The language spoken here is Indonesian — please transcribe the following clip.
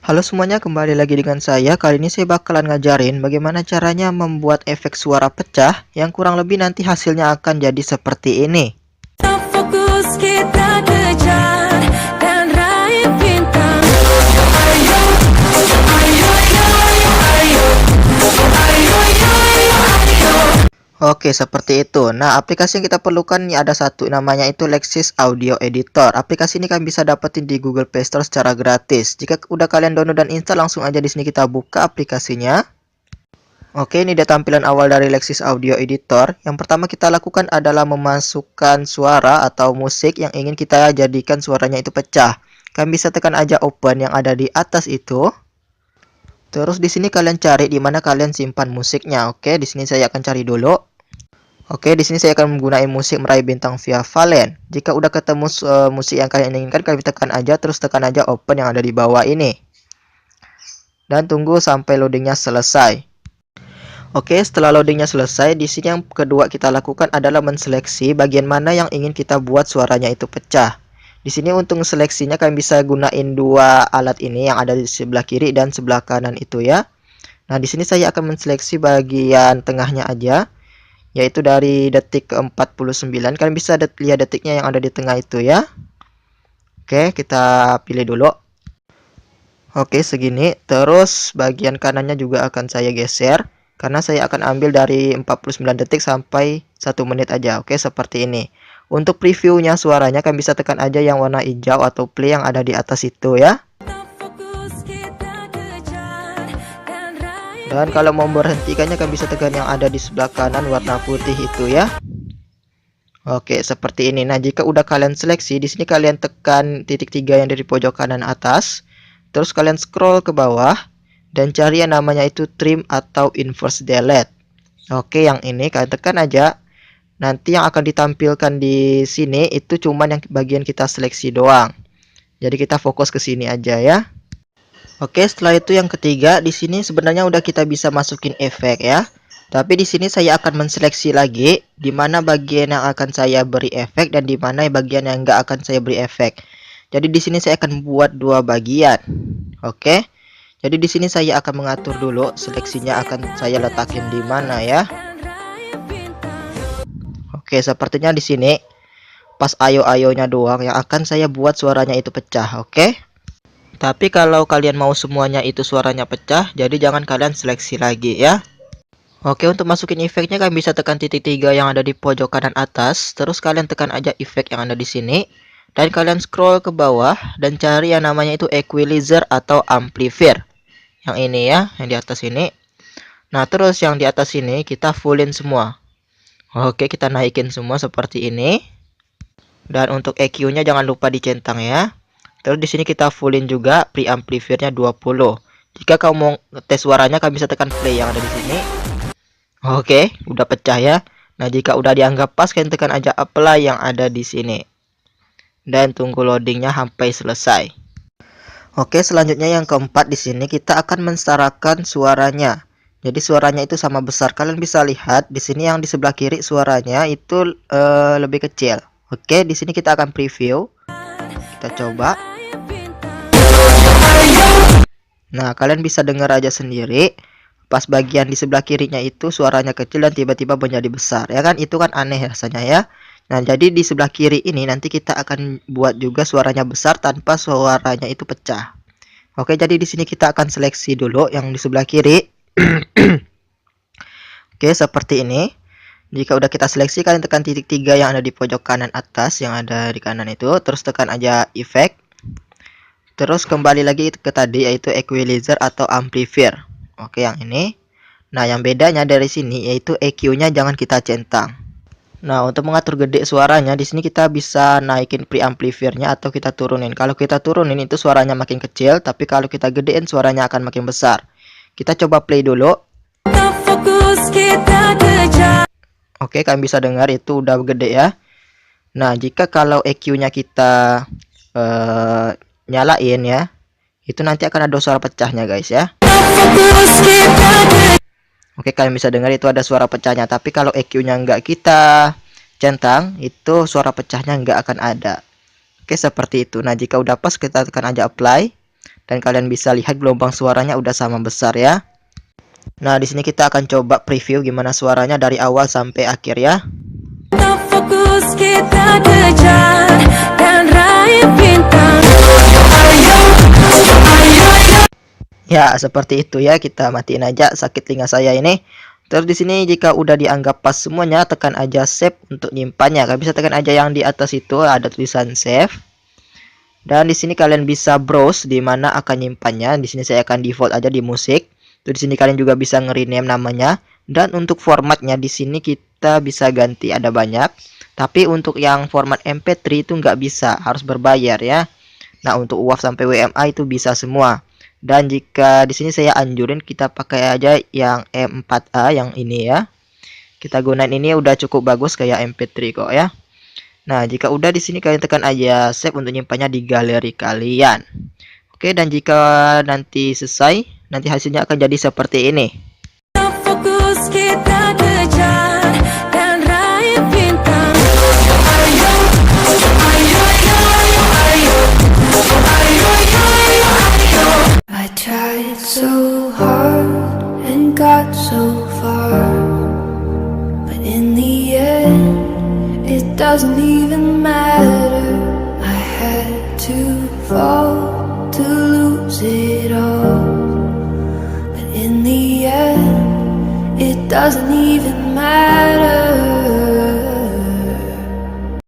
Halo semuanya, kembali lagi dengan saya. Kali ini saya bakalan ngajarin bagaimana caranya membuat efek suara pecah yang kurang lebih nanti hasilnya akan jadi seperti ini. Fokus kita kejar dan raih bintang. Ayo, ayo, ayo, ayo, ayo, ayo, ayo. Oke, seperti itu. Nah, aplikasi yang kita perlukan ini ada satu, namanya itu Lexis Audio Editor. Aplikasi ini kalian bisa dapetin di Google Play Store secara gratis. Jika udah kalian download dan install, langsung aja di sini kita buka aplikasinya. Oke, ini dia tampilan awal dari Lexis Audio Editor. Yang pertama kita lakukan adalah memasukkan suara atau musik yang ingin kita jadikan suaranya itu pecah. Kalian bisa tekan aja open yang ada di atas itu. Terus di sini kalian cari di mana kalian simpan musiknya. Oke, di sini saya akan cari dulu. Oke, di sini saya akan menggunakan musik meraih bintang via Valen. Jika udah ketemu musik yang kalian inginkan, kalian tekan aja, terus tekan aja open yang ada di bawah ini. Dan tunggu sampai loadingnya selesai. Oke, setelah loadingnya selesai, di sini yang kedua kita lakukan adalah menseleksi bagian mana yang ingin kita buat suaranya itu pecah. Di sini untuk seleksinya kalian bisa gunain dua alat ini yang ada di sebelah kiri dan sebelah kanan itu ya. Nah, di sini saya akan menseleksi bagian tengahnya aja, yaitu dari detik ke-49. Kalian bisa lihat detiknya yang ada di tengah itu ya. Oke, kita pilih dulu. Oke, segini. Terus bagian kanannya juga akan saya geser, karena saya akan ambil dari 49 detik sampai 1 menit aja. Oke, seperti ini. Untuk previewnya suaranya kalian bisa tekan aja yang warna hijau atau play yang ada di atas itu ya. Fokus kita kejar dan raih. Dan kalau mau berhentikannya kalian bisa tekan yang ada di sebelah kanan warna putih itu ya. Oke, seperti ini. Nah, jika udah kalian seleksi, di sini kalian tekan titik 3 yang dari pojok kanan atas. Terus kalian scroll ke bawah dan cari yang namanya itu trim atau inverse delete. Oke, yang ini kalian tekan aja. Nanti yang akan ditampilkan di sini itu cuman yang bagian kita seleksi doang. Jadi kita fokus ke sini aja ya. Oke, setelah itu yang ketiga, di sini sebenarnya udah kita bisa masukin efek ya. Tapi di sini saya akan menseleksi lagi di mana bagian yang akan saya beri efek dan di mana bagian yang enggak akan saya beri efek. Jadi di sini saya akan buat dua bagian. Oke. Jadi di sini saya akan mengatur dulu seleksinya akan saya letakin di mana ya. Oke, sepertinya di sini pas ayo-ayonya doang yang akan saya buat suaranya itu pecah, oke? Tapi kalau kalian mau semuanya itu suaranya pecah, jadi jangan kalian seleksi lagi ya. Oke, untuk masukin efeknya kalian bisa tekan titik 3 yang ada di pojok kanan atas, terus kalian tekan aja efek yang ada di sini. Dan kalian scroll ke bawah dan cari yang namanya itu equalizer atau amplifier. Yang ini ya, yang di atas ini. Nah, terus yang di atas ini kita fullin semua. Oke, kita naikin semua seperti ini. Dan untuk EQ-nya jangan lupa dicentang ya. Terus di sini kita fullin juga preamplifiernya 20. Jika kamu mau tes suaranya, kamu bisa tekan play yang ada di sini. Oke, udah pecah ya. Nah, jika udah dianggap pas, kalian tekan aja apply yang ada di sini. Dan tunggu loadingnya sampai selesai. Oke, selanjutnya yang keempat di sini kita akan mensetarakan suaranya. Jadi suaranya itu sama besar. Kalian bisa lihat di sini yang di sebelah kiri suaranya itu lebih kecil. Oke, di sini kita akan preview. Kita coba. Nah, kalian bisa dengar aja sendiri. Pas bagian di sebelah kirinya itu suaranya kecil dan tiba-tiba menjadi besar. Ya kan? Itu kan aneh rasanya ya. Nah, jadi di sebelah kiri ini nanti kita akan buat juga suaranya besar tanpa suaranya itu pecah. Oke, jadi di sini kita akan seleksi dulu yang di sebelah kiri. Oke, seperti ini. Jika udah kita seleksi, kalian tekan titik 3 yang ada di pojok kanan atas, yang ada di kanan itu. Terus tekan aja efek. Terus kembali lagi ke tadi, yaitu equalizer atau amplifier. Oke, yang ini. Nah, yang bedanya dari sini yaitu EQ-nya jangan kita centang. Nah, untuk mengatur gede suaranya, di sini kita bisa naikin preamplifiernya atau kita turunin. Kalau kita turunin itu suaranya makin kecil, tapi kalau kita gedein suaranya akan makin besar. Kita coba play dulu. Fokus kita kejar. Oke, kalian bisa dengar itu udah gede ya. Nah, jika kalau EQ-nya kita nyalain ya, itu nanti akan ada suara pecahnya guys ya. Fokus kita kejar. Oke, kalian bisa dengar itu ada suara pecahnya. Tapi kalau EQ-nya nggak kita centang, itu suara pecahnya nggak akan ada. Oke, seperti itu. Nah, jika udah pas, kita tekan aja apply. Dan kalian bisa lihat gelombang suaranya udah sama besar ya. Nah, di sini kita akan coba preview gimana suaranya dari awal sampai akhir ya. Tak fokus kita kejar dan raih bintang. Ayo, ayo, ayo. Ya, seperti itu ya. Kita matiin aja sakit telinga saya ini. Terus di sini jika udah dianggap pas semuanya, tekan aja save untuk nyimpannya. Kalian bisa tekan aja yang di atas itu ada tulisan save. Dan di sini kalian bisa browse di mana akan nyimpannya. Di sini saya akan default aja di musik. Terus di sini kalian juga bisa nge-rename namanya. Dan untuk formatnya di sini kita bisa ganti, ada banyak. Tapi untuk yang format MP3 itu nggak bisa, harus berbayar ya. Nah, untuk UAV sampai WMA itu bisa semua. Dan jika di sini saya anjurin kita pakai aja yang M4A yang ini ya. Kita gunain ini udah cukup bagus kayak MP3 kok ya. Nah, jika udah di sini kalian tekan aja save untuk nyimpannya di galeri kalian. Oke, dan jika nanti selesai, nanti hasilnya akan jadi seperti ini. Tak fokus kita kejar dan raih bintang. Ayo, ayo, ayo, ayo, ayo, ayo, ayo. I tried so hard and got so far, but in the end it doesn't even matter. I had to fall to lose it all, but in the end it doesn't even matter.